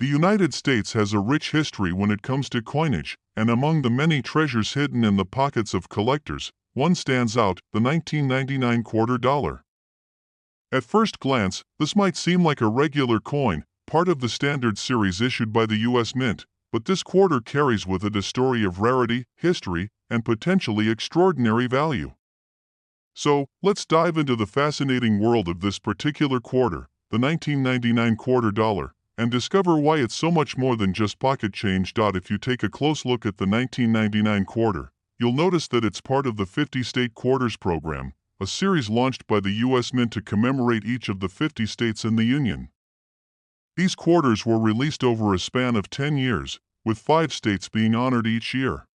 The United States has a rich history when it comes to coinage, and among the many treasures hidden in the pockets of collectors, one stands out, the 1999 quarter dollar. At first glance, this might seem like a regular coin, part of the standard series issued by the U.S. Mint, but this quarter carries with it a story of rarity, history, and potentially extraordinary value. So, let's dive into the fascinating world of this particular quarter, the 1999 quarter dollar, and discover why it's so much more than just pocket change. If you take a close look at the 1999 quarter, you'll notice that it's part of the 50-state quarters program, a series launched by the U.S. Mint to commemorate each of the 50 states in the Union. These quarters were released over a span of 10 years, with 5 states being honored each year.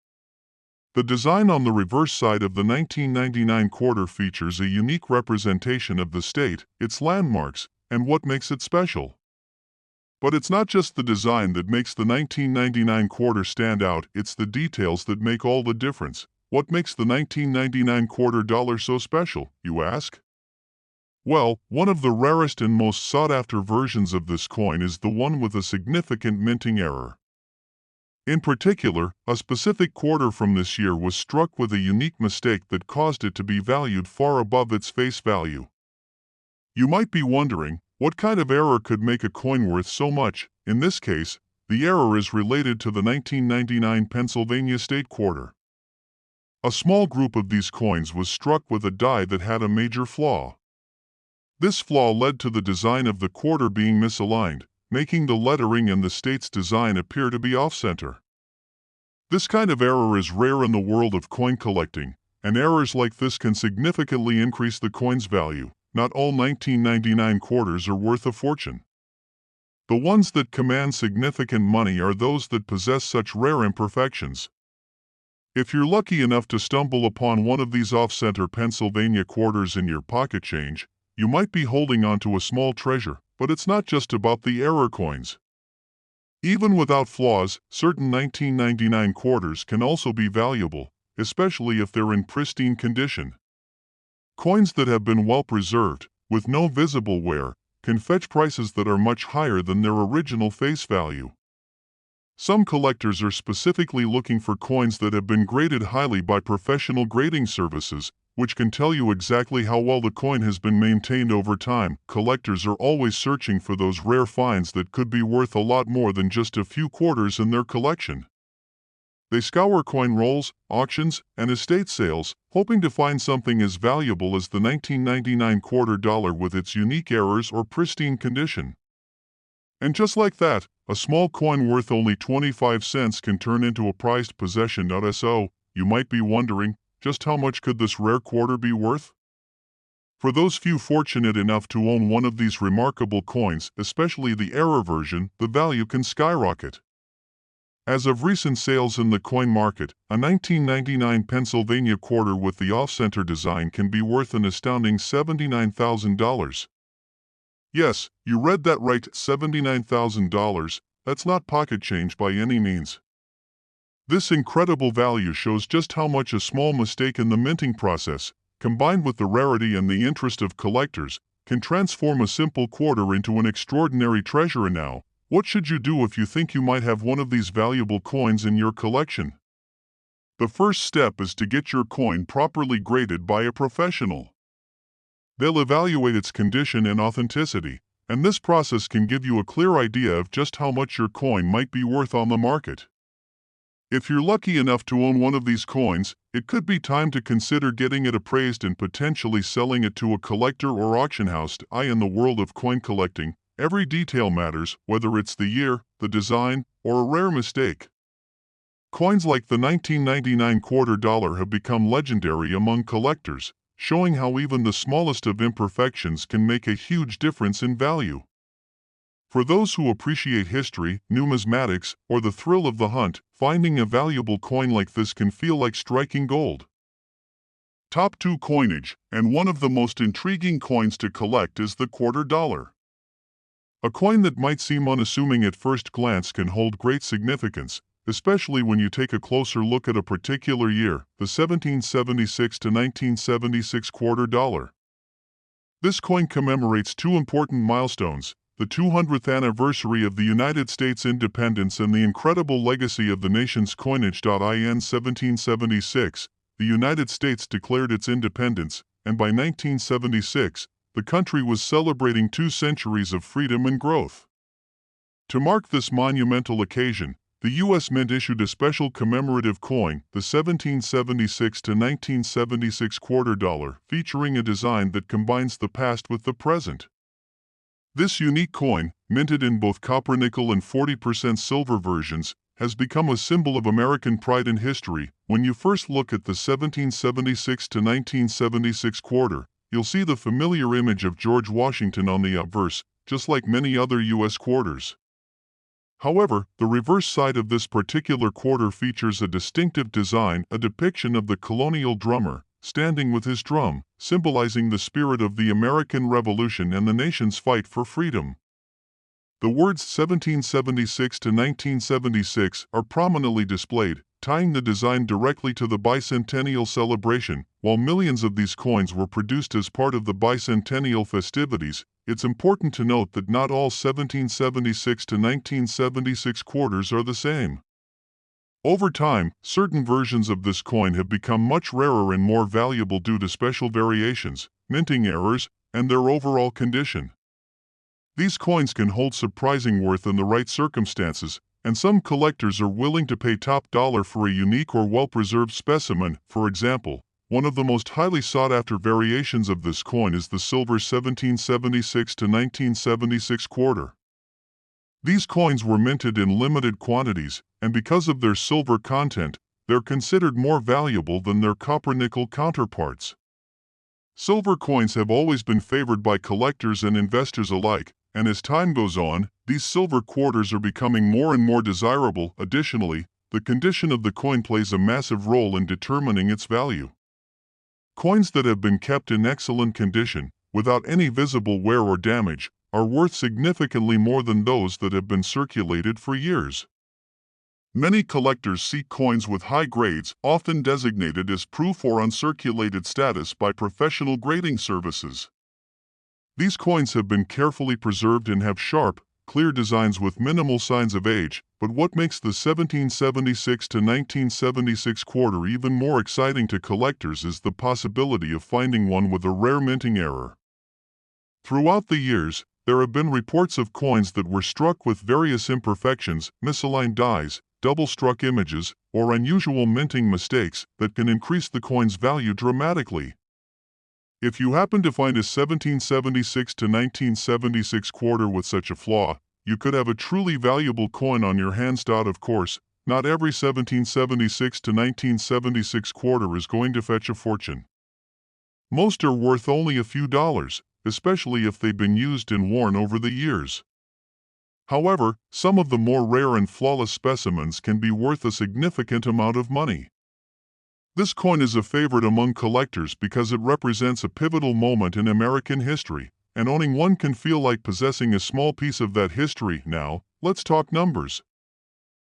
The design on the reverse side of the 1999 quarter features a unique representation of the state, its landmarks, and what makes it special. But it's not just the design that makes the 1999 quarter stand out, it's the details that make all the difference. What makes the 1999 quarter dollar so special, you ask? Well, one of the rarest and most sought-after versions of this coin is the one with a significant minting error. In particular, a specific quarter from this year was struck with a unique mistake that caused it to be valued far above its face value. You might be wondering, what kind of error could make a coin worth so much? In this case, the error is related to the 1999 Pennsylvania state quarter. A small group of these coins was struck with a die that had a major flaw. This flaw led to the design of the quarter being misaligned, making the lettering and the state's design appear to be off-center. This kind of error is rare in the world of coin collecting, and errors like this can significantly increase the coin's value. Not all 1999 quarters are worth a fortune. The ones that command significant money are those that possess such rare imperfections. If you're lucky enough to stumble upon one of these off-center Pennsylvania quarters in your pocket change, you might be holding onto a small treasure, but it's not just about the error coins. Even without flaws, certain 1999 quarters can also be valuable, especially if they're in pristine condition. Coins that have been well preserved, with no visible wear, can fetch prices that are much higher than their original face value. Some collectors are specifically looking for coins that have been graded highly by professional grading services, which can tell you exactly how well the coin has been maintained over time. Collectors are always searching for those rare finds that could be worth a lot more than just a few quarters in their collection. They scour coin rolls, auctions, and estate sales, hoping to find something as valuable as the 1999 quarter dollar with its unique errors or pristine condition. And just like that, a small coin worth only 25 cents can turn into a prized possession. So, you might be wondering, just how much could this rare quarter be worth? For those few fortunate enough to own one of these remarkable coins, especially the error version, the value can skyrocket. As of recent sales in the coin market, a 1999 Pennsylvania quarter with the off-center design can be worth an astounding $79,000. Yes, you read that right, $79,000. That's not pocket change by any means. This incredible value shows just how much a small mistake in the minting process, combined with the rarity and the interest of collectors, can transform a simple quarter into an extraordinary treasure. And now, what should you do if you think you might have one of these valuable coins in your collection? The first step is to get your coin properly graded by a professional. They'll evaluate its condition and authenticity, and this process can give you a clear idea of just how much your coin might be worth on the market. If you're lucky enough to own one of these coins, it could be time to consider getting it appraised and potentially selling it to a collector or auction house. In the world of coin collecting, every detail matters, whether it's the year, the design, or a rare mistake. Coins like the 1999 quarter dollar have become legendary among collectors, showing how even the smallest of imperfections can make a huge difference in value. For those who appreciate history, numismatics, or the thrill of the hunt, finding a valuable coin like this can feel like striking gold. Top 2 coinage, and one of the most intriguing coins to collect is the quarter dollar. A coin that might seem unassuming at first glance can hold great significance, especially when you take a closer look at a particular year, the 1776 to 1976 quarter dollar. This coin commemorates 2 important milestones, the 200th anniversary of the United States independence and the incredible legacy of the nation's coinage. In 1776, the United States declared its independence, and by 1976, the country was celebrating 2 centuries of freedom and growth. To mark this monumental occasion, the U.S. Mint issued a special commemorative coin, the 1776 to 1976 quarter dollar, featuring a design that combines the past with the present. This unique coin, minted in both copper-nickel and 40% silver versions, has become a symbol of American pride and history. When you first look at the 1776 to 1976 quarter, you'll see the familiar image of George Washington on the obverse, just like many other U.S. quarters. However, the reverse side of this particular quarter features a distinctive design, a depiction of the colonial drummer, standing with his drum, symbolizing the spirit of the American Revolution and the nation's fight for freedom. The words 1776 to 1976 are prominently displayed, tying the design directly to the Bicentennial celebration. While millions of these coins were produced as part of the Bicentennial festivities, it's important to note that not all 1776 to 1976 quarters are the same. Over time, certain versions of this coin have become much rarer and more valuable due to special variations, minting errors, and their overall condition. These coins can hold surprising worth in the right circumstances, and some collectors are willing to pay top dollar for a unique or well-preserved specimen. For example, one of the most highly sought-after variations of this coin is the silver 1776 to 1976 quarter. These coins were minted in limited quantities, and because of their silver content, they're considered more valuable than their copper-nickel counterparts. Silver coins have always been favored by collectors and investors alike, and as time goes on, these silver quarters are becoming more and more desirable. Additionally, the condition of the coin plays a massive role in determining its value. Coins that have been kept in excellent condition, without any visible wear or damage, are worth significantly more than those that have been circulated for years. Many collectors seek coins with high grades, often designated as proof or uncirculated status by professional grading services. These coins have been carefully preserved and have sharp, clear designs with minimal signs of age, but what makes the 1776 to 1976 quarter even more exciting to collectors is the possibility of finding one with a rare minting error. Throughout the years, there have been reports of coins that were struck with various imperfections, misaligned dies, double-struck images, or unusual minting mistakes that can increase the coin's value dramatically. If you happen to find a 1776 to 1976 quarter with such a flaw, you could have a truly valuable coin on your hands. Of course, not every 1776 to 1976 quarter is going to fetch a fortune. Most are worth only a few dollars, especially if they've been used and worn over the years. However, some of the more rare and flawless specimens can be worth a significant amount of money. This coin is a favorite among collectors because it represents a pivotal moment in American history, and owning one can feel like possessing a small piece of that history. Now, let's talk numbers.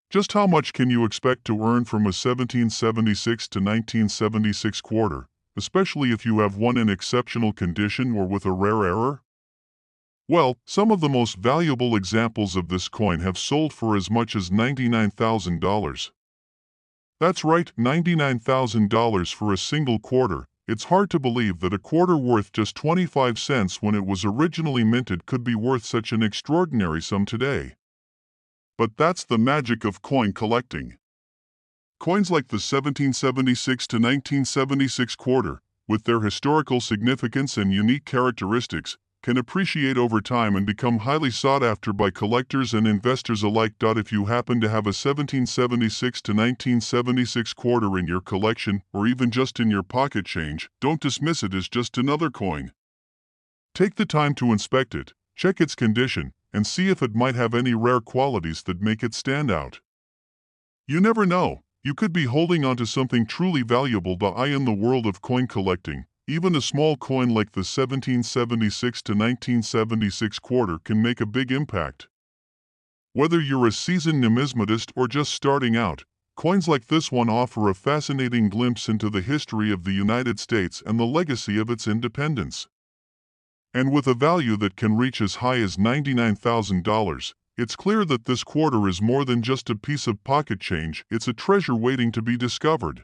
Just how much can you expect to earn from a 1776 to 1976 quarter, especially if you have one in exceptional condition or with a rare error? Well, some of the most valuable examples of this coin have sold for as much as $99,000. That's right, $99,000 for a single quarter. It's hard to believe that a quarter worth just 25 cents when it was originally minted could be worth such an extraordinary sum today. But that's the magic of coin collecting. Coins like the 1776 to 1976 quarter, with their historical significance and unique characteristics, can appreciate over time and become highly sought after by collectors and investors alike. If you happen to have a 1776 to 1976 quarter in your collection, or even just in your pocket change, don't dismiss it as just another coin. Take the time to inspect it, check its condition, and see if it might have any rare qualities that make it stand out. You never know, you could be holding onto something truly valuable. In the world of coin collecting, even a small coin like the 1776 to 1976 quarter can make a big impact. Whether you're a seasoned numismatist or just starting out, coins like this one offer a fascinating glimpse into the history of the United States and the legacy of its independence. And with a value that can reach as high as $99,000, it's clear that this quarter is more than just a piece of pocket change, it's a treasure waiting to be discovered.